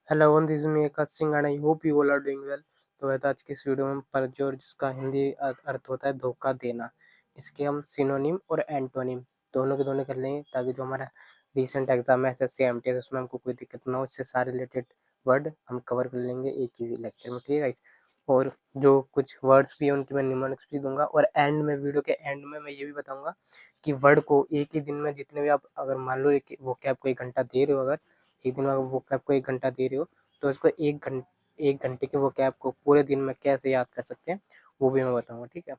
Hello this is me Akash Singh and I hope you all are doing well. तो वह आज की इस वीडियो में परजोर जिसका हिंदी अर्थ होता है धोखा देना, इसके हम सिनोनिम और एंटोनिम दोनों के दोनों कर लेंगे ताकि जो हमारा रिसेंट एग्जाम है एसएससी एमटीएस उसमें हमको कोई दिक्कत ना हो। इससे सारे रिलेटेड वर्ड हम कवर कर लेंगे एक ही लेक्चर में, ठीक है guys? और जो कुछ वर्ड्स भी हैं उनकी मैं निमोनिक्स भी दूंगा और एंड में वीडियो के एंड में मैं ये भी बताऊंगा कि वर्ड को एक ही दिन में जितने भी आप अगर मान लो एक वो कैब को 1 घंटा दे रहे हो, अगर एक दिन में वो कैब को 1 घंटा दे रहे हो तो इसको 1 घंटे के वो कैब को पूरे दिन में कैसे याद कर सकते हैं वो भी मैं बताऊंगा, ठीक है?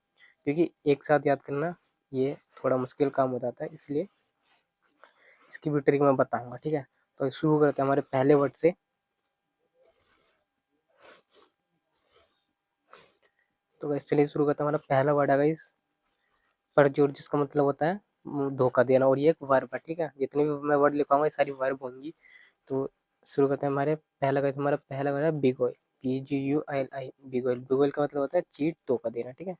क्योंकि एक साथ याद करना ये थोड़ा मुश्किल काम हो जाता है, इसलिए इसकी भी ट्रिक मैं बताऊंगा, ठीक है? तो शुरू करते हैं हमारे पहले वर्ड से। तो वैसे चलिए शुरू करते हैं। हमारा पहला वर्ड है गाइस परजोर, जिसका मतलब होता है धोखा देना, और ये एक वर्ब है, ठीक है? जितने भी मैं वर्ड लिखवाऊंगा ये सारी वर्ब होंगी। तो शुरू करते हैं। हमारा पहला वर्ड है बिगोय, PGUIL, बिगोयल। बिगोयल का मतलब होता है चीट, धोखा देना, ठीक है?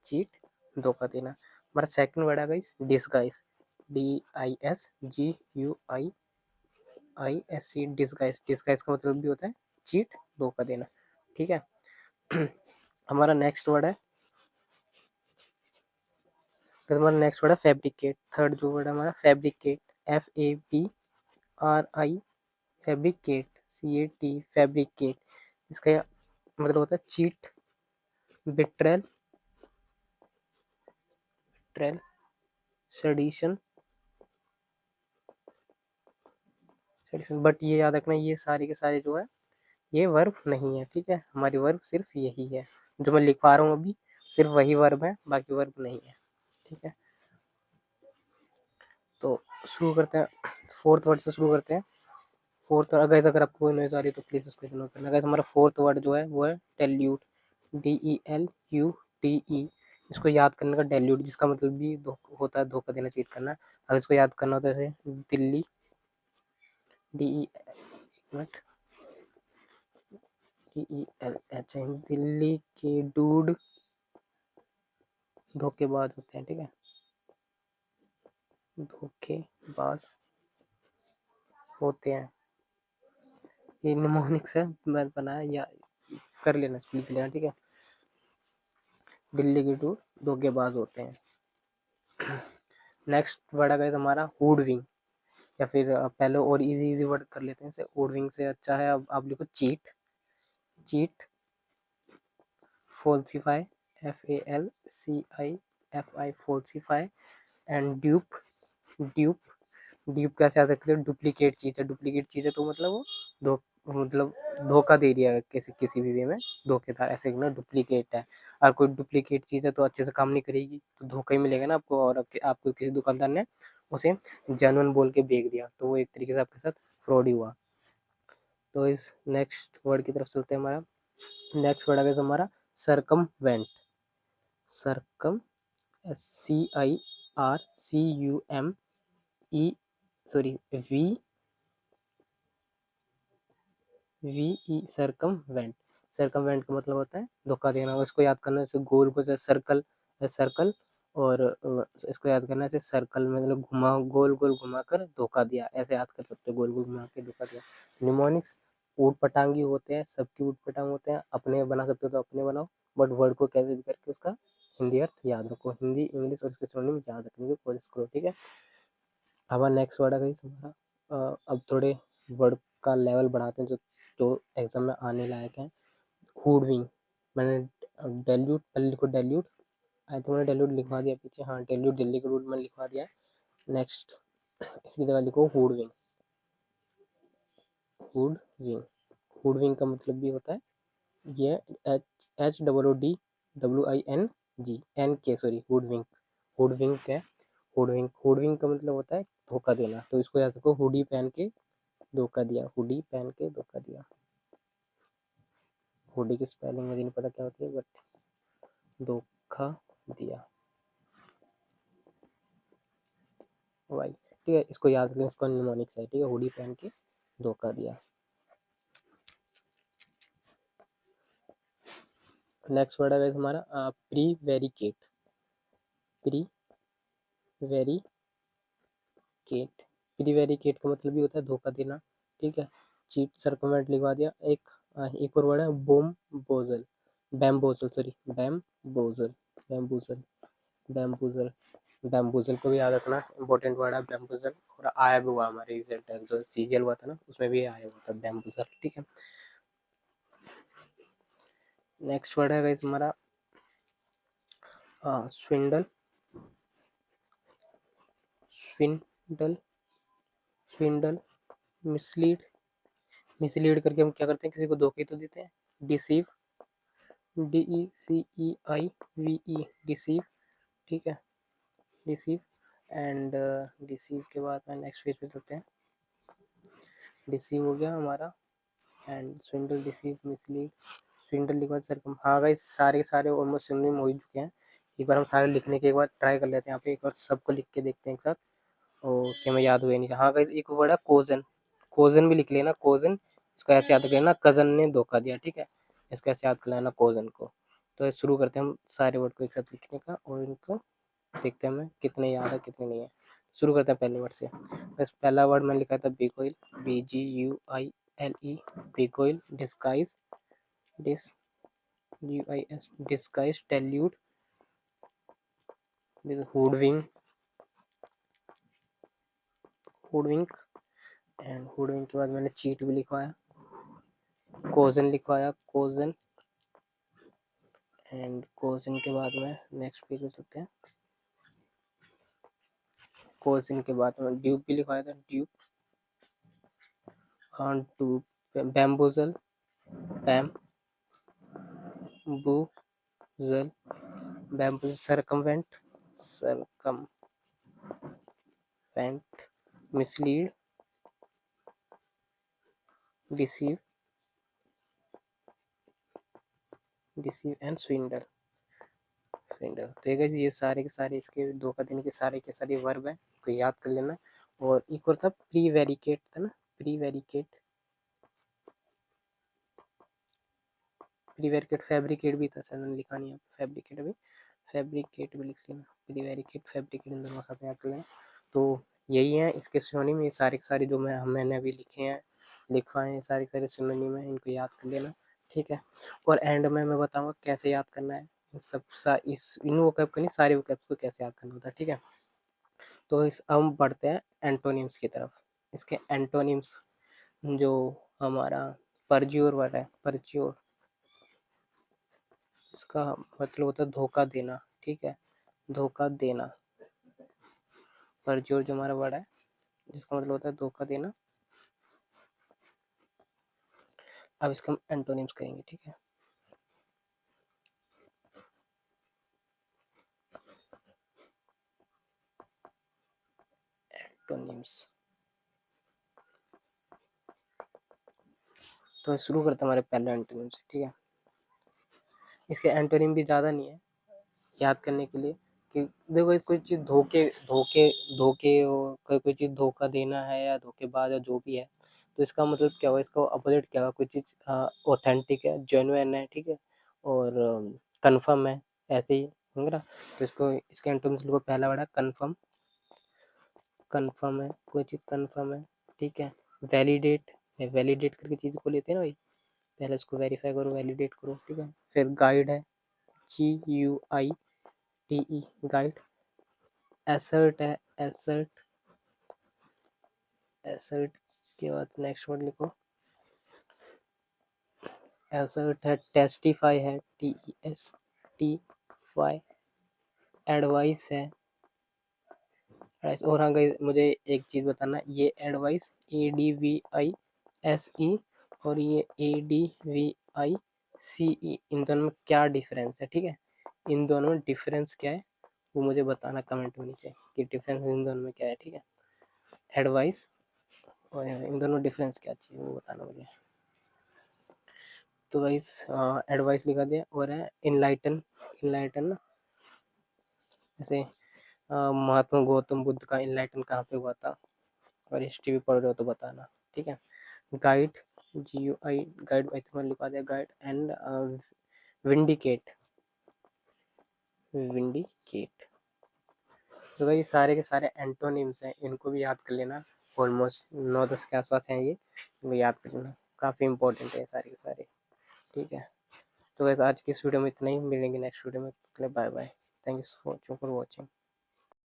चीट, धोखा देना। हमारा सेकंड वर्ड है guys disguise, DISGUIISE, disguise. Disguise का मतलब भी होता है चीट, धोखा देना, ठीक है? हमारा नेक्स्ट वर्ड है फैब्रिकेट। थर्ड जो वर्ड है हमारा fabricate, FABRI, fabricate, CAT, fabricate. इसका मतलब होता है चीट, बिट्रेल, सेडिशन, बट ये याद रखना ये सारे के सारे जो है ये वर्ब नहीं है, ठीक है? हमारी वर्ब सिर्फ यही है जो मैं लिखवा रहा हूँ अभी, सिर्फ वही वर्ब है, बाकी वर्ब नहीं है, ठीक है? तो शुरू करते हैं, फोर्थ वर्ड से शुरू करते हैं। फोर्थ वर्ड अगर आपको कोई नॉइज आ रही है तो प्लीज उसको इग्नोर करना। गाइस हमारा फोर्थ वर्ड जो है वो है डेल्यूट, DELUTE। इसको याद करने का डेल्यूट, जिसका मतलब भी होता है धोखा देना, चीट करना। अगर इसको याद करना होता है जैसे दिल्ली, DE, DELH, दिल्ली के डूड धोखेबाज होते हैं, ठीक है? धोखेबाज होते हैं, ये निमोनिक्स है, मैं बनाया या कर लेना, लिख लेना, ठीक है? दिल्ली के डूड धोखेबाज होते हैं। नेक्स्ट वर्ड है हमारा हुडविंग, या फिर पहले और इजी वर्ड कर लेते हैं। जैसे हुडविंग से अच्छा है अब आप लिखो cheat, cheat, falsify, FALCIFI, falsify, and dupe, dupe. Dupe कैसे आ सकते हैं? डुप्लीकेट चीज है, डुप्लीकेट चीज है तो मतलब वो धो मतलब धोखा दे दिया है किसी किसी भी वे में, धोखेदार, ऐसे ना डुप्लीकेट है। और कोई डुप्लीकेट चीज है तो अच्छे से काम नहीं करेगी तो धोखा ही मिलेगा ना आपको, और आपको किसी दुकानदार ने उसे जेन्युइन बोल के बेच दिया तो वो एक तरीके से आपके साथ फ्रॉड ही हुआ। तो इस नेक्स्ट वर्ड की तरफ चलते हैं। हमारा नेक्स्ट वर्ड है हमारा circumvent, circum, CIRCUME, sorry VE, circumvent. Circumvent का मतलब होता है धोखा देना। इसको याद करना जैसे गोल को सर्कल, सर्कल, और इसको याद करना जैसे सर्कल में मतलब घुमा, गोल गोल घुमा कर धोखा दिया, ऐसे याद कर सकते हो, गोल गोल घुमा के धोखा दिया। निमोनिक्स ऊट पटांगी होते हैं, सबकी ऊट पटांग होते हैं, अपने बना सकते हो तो अपने बनाओ, बट वर्ड को कैसे भी करके उसका हिंदी अर्थ याद रखो, हिंदी इंग्लिश और इसके सिनोनिम याद रखने की कोशिश करो, ठीक है? हमारा नेक्स्ट वर्ड है गाइस हमारा, अब थोड़े वर्ड का लेवल बढ़ाते हैं जो जो एग्जाम में आने लायक है। हुडविंग, मैंने डेल्यूट, पहले लिखो डेल्यूट, आई थिंक मैंने डेल्यूट लिखवा दिया पीछे, हाँ डेल्यूट, दिल्ली का रूट मैंने लिखवा दिया है। नेक्स्ट इसकी जगह लिखो हुडविंग, हुडविंग। हुडविंग का मतलब भी होता है ये HOODWING, सॉरी हुडविंग, हुडविंग है, हुडविंग। हुडविंग का मतलब होता है धोखा देना, तो इसको याद रखो, हुडी पहन के धोखा दिया, हुडी पहन के धोखा दिया। हुडी की स्पेलिंग मुझे नहीं पता क्या होती है, बट धोखा दिया, वाई, ठीक है? इसको याद रखें, इसको निमोनिक्स है, ठीक है? हुडी पहन के धोखा दिया। नेक्स्ट वर्ड है हमारा प्रीवेरिकेट, प्रीवेरिकेट। प्रीवेरिकेट का मतलब भी होता है धोखा देना, ठीक है? चीट सर्कमवेंट लिखवा दिया। एक और वर्ड है बोमबोजल, बैम्बोजल, सॉरी बैम्बोजल, बैम्बूजल, बैम्बूजल, बैम्बूजल को भी याद रखना, इंपॉर्टेंट वर्ड है बैम्बूजल। और आया भी हुआ हमारे रिसेंट जो सीजल हुआ था ना, उसमें भी आया हुआ था बैम्बूजल, ठीक है। नेक्स्ट वर्ड है गाइस हमारा स्विंडल, स्विंडल, स्विंडल, मिसलीड, मिसलीड करके हम क्या करते हैं, किसी को धोखे तो देते हैं। डिसीव, DECEIVE, डिसीव, ठीक है, डिसीव। एंड डिसीव के बाद में नेक्स्ट पेज पे चलते हैं। डिसीव हो गया हमारा, एंड स्विंडल, डिसीव, मिसलीड, स्विंडल लिखा सरकम। हाँ गाइस सारे के सारे ऑलमोस्ट सिनोनिम हो ही चुके हैं। एक बार हम सारे लिखने के एक बार ट्राई कर लेते हैं यहाँ पे, एक बार सबको लिख के देखते हैं एक साथ, और क्या मैं याद हुए नहीं। हाँ गाइस एक वर्ड है कोजन, कोजन भी लिख लेना, कोजन। इसको ऐसे याद कर लेना, कजन ने धोखा दिया, ठीक है। इसको ऐसे याद कर लेना कोजन को। तो शुरू करते हैं हम सारे वर्ड को एक साथ लिखने का, और इनको देखते हैं हमें कितने याद है कितने नहीं है। शुरू करते हैं पहले वर्ड से। बस पहला वर्ड मैंने लिखा था beguile, BGUILE, beguile. Disguise, GIS, disguise, delude, hoodwink, hoodwink. And hoodwink के बाद मैंने चीट भी लिखवाया, कोजन लिखवाया, कोजन। एंड कोजन के बाद में नेक्स्ट पेज में चलते हैं। कोजन के बाद में ड्यूब भी लिखवाया था, dupe. On to bamboozle, bamboozle, bamboozle. Circumvent, circumvent, mislead, deceive, deceive and swindle, swindle. तो ये सारे के सारे इसके धोखा देने के सारे वर्ब हैं, को याद कर लेना। और एक और था प्रीवेरिकेट था ना, प्रीवेरिकेट, प्रीवेरिकेट, फैब्रिकेट भी था, सर लिखा नहीं है फैब्रिकेट भी, फैब्रिकेट भी लिख लेना, प्रीवेरिकेट, फैब्रिकेट, इन दोनों साथ याद कर लेना। तो यही है इसके सिनोनिम, ये सारे के सारे जो मैंने अभी लिखे हैं, लिखवाए हैं, सारे के सारे सिनोनिम है, इनको याद कर लेना, ठीक है। और एंड में मैं बताऊंगा कैसे याद करना है इन वोकैब को नहीं, सारे वोकैब्स को कैसे याद करना होता है, ठीक है। तो हम बढ़ते हैं एंटोनिम्स की तरफ। इसके एंटोनिम्स जो हमारा परज्योर वर्ड है, परज्योर, इसका मतलब होता है धोखा देना, ठीक है, धोखा देना। परज्योर जो हमारा वर्ड है जिसका मतलब होता है धोखा देना। अब इसका हम एंटोनिम्स करेंगे, ठीक है। एंटोनिम्स, तो शुरू करते हैं हमारे पहले एंटोनिम से, ठीक है। इसके एंटोनिम भी ज़्यादा नहीं है याद करने के लिए, कि देखो कोई चीज़ धोखे धोखे धोखे कोई चीज़ धोखा देना है या धोखेबाज या जो भी है, तो इसका मतलब क्या हुआ, इसका अपोजिट क्या हुआ, कोई चीज़ ऑथेंटिक है, जेन्युइन है, ठीक है, और कंफर्म है, ऐसे ही होंगे ना। तो इसको इसके एंटोनिम्स लिखो, पहला वर्ड है कंफर्म, कंफर्म है, कोई चीज़ कंफर्म है, ठीक है। वैलिडेट है, वैलिडेट करके चीज़ को लेते हैं ना भाई, पहले इसको वेरीफाई करो, वैलिडेट करो, ठीक है। फिर गाइड है, GUIDE, गाइड। एसर्ट है, एसर्ट, एसर्ट के बाद नेक्स्ट वर्ड लिखो, एसर्ट है। टेस्टिफाई है, TESTIFY। एडवाइस है, और हाँ गाइस मुझे एक चीज़ बताना, ये एडवाइस ADVISE और ये ADVICE, इन दोनों में क्या डिफरेंस है, ठीक है। इन दोनों में डिफरेंस क्या है वो मुझे बताना कमेंट में नीचे, कि डिफरेंस इन दोनों में क्या है, ठीक है। एडवाइस और इन दोनों डिफरेंस क्या चाहिए वो बताना मुझे। तो गाइस एडवाइस लिखा दिया, और है इनलाइटन, इनलाइटन ना, जैसे महात्मा गौतम बुद्ध का इनलाइटन कहाँ पे हुआ था, और हिस्ट्री भी पढ़ रहे हो तो बताना, ठीक है। Guide, GUI, guide I think लिखा दिया, गाइड। And vindicate, vindicate. तो भाई सारे के सारे एंटोनिम्स हैं, इनको भी याद कर लेना। ऑलमोस्ट 9-10 के आसपास हैं ये, इनको याद करना काफ़ी इंपॉर्टेंट है सारे के सारे। ठीक है, तो वैसे आज की इस वीडियो में इतना ही, मिलेंगे नेक्स्ट वीडियो में। Bye bye, thank you for watching.